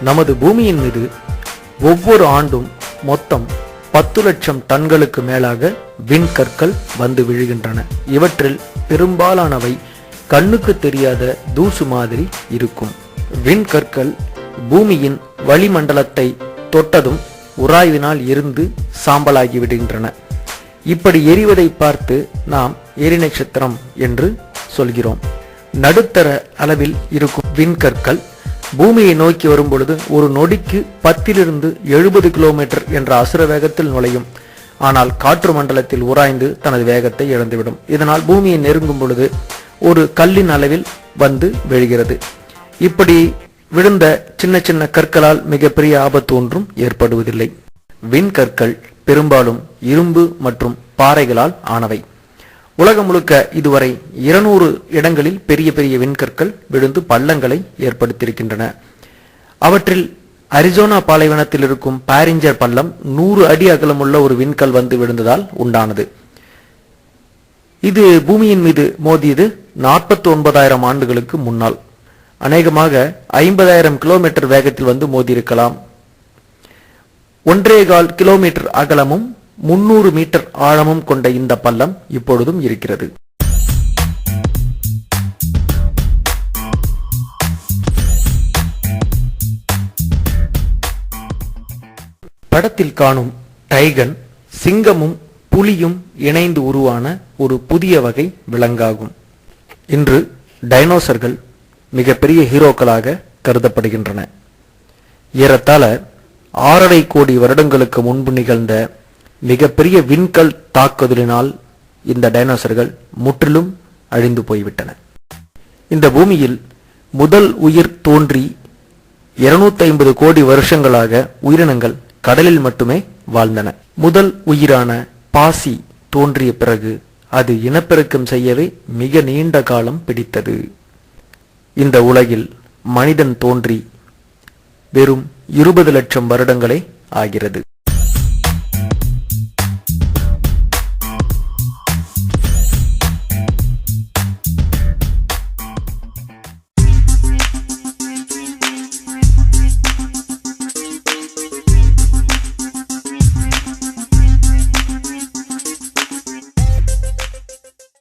நமது பூமியின் மீது ஒவ்வொரு ஆண்டும் மொத்தம் 10 லட்சம் டன்களுக்கு மேலாக விண்கற்கள் வந்து விழுகின்றன. இவற்றில் பெரும்பாலானவை கண்ணுக்கு தெரியாத தூசு மாதிரி இருக்கும். விண்கற்கள் பூமியின் வளிமண்டலத்தை தொட்டதும் உராய்வினால் எரிந்து சாம்பலாகி விடுகின்றன. இப்படி எரிவதை பார்த்து நாம் எரி நட்சத்திரம் என்று சொல்கிறோம். நடுத்தர அளவில் இருக்கும் விண்கற்கள் பூமியை நோக்கி வரும் பொழுது ஒரு நொடிக்கு 10 to 70 கிலோமீட்டர் என்ற அசுர வேகத்தில் நுழையும். ஆனால் காற்று மண்டலத்தில் உராய்ந்து தனது வேகத்தை இழந்துவிடும். இதனால் பூமியை நெருங்கும் பொழுது ஒரு கல்லின் அளவில் வந்து விழுகிறது. இப்படி விழுந்த சின்ன சின்ன கற்களால் மிகப்பெரிய ஆபத்து ஒன்றும் ஏற்படுவதில்லை. விண்கற்கள் பெரும்பாலும் இரும்பு மற்றும் பாறைகளால் ஆனவை. உலகம் முழுக்க இதுவரை 200 இடங்களில் பெரிய பெரிய விண்கற்கள் விழுந்து பள்ளங்களை ஏற்படுத்தியிருக்கின்றன. அவற்றில் அரிசோனா பாலைவனத்தில் இருக்கும் பாரிஞ்சர் பள்ளம் 100 அடி அகலமுள்ள ஒரு விண்கல் வந்து விழுந்ததால் உண்டானது. இது பூமியின் மீது மோதியது 49,000 ஆண்டுகளுக்கு முன்னால். அநேகமாக 50,000 கிலோமீட்டர் வேகத்தில் வந்து மோதியிருக்கலாம். 1.25 கிலோமீட்டர் அகலமும் 300 மீட்டர் ஆழமும் கொண்ட இந்த பள்ளம் இப்பொழுதும் இருக்கிறது. படத்தில் காணும் டைகன் சிங்கமும் புலியும் இணைந்து உருவான ஒரு புதிய வகை விலங்காகும். இன்று டைனோசர்கள் மிகப்பெரிய ஹீரோக்களாக கருதப்படுகின்றன. ஏறத்தாழ 6.5 கோடி வருடங்களுக்கு முன்பு நிகழ்ந்த மிகப்பெரிய விண்கல் தாக்குதலினால் இந்த டைனோசர்கள் முற்றிலும் அழிந்து போய்விட்டன. இந்த பூமியில் முதல் உயிர் தோன்றி 250 கோடி வருஷங்களாக உயிரினங்கள் கடலில் மட்டுமே வாழ்ந்தன. முதல் உயிரான பாசி தோன்றிய பிறகு அது இனப்பெருக்கம் செய்யவே மிக நீண்ட காலம் பிடித்தது. இந்த உலகில் மனிதன் தோன்றி வெறும் 20 லட்சம் வருடங்களே ஆகிறது.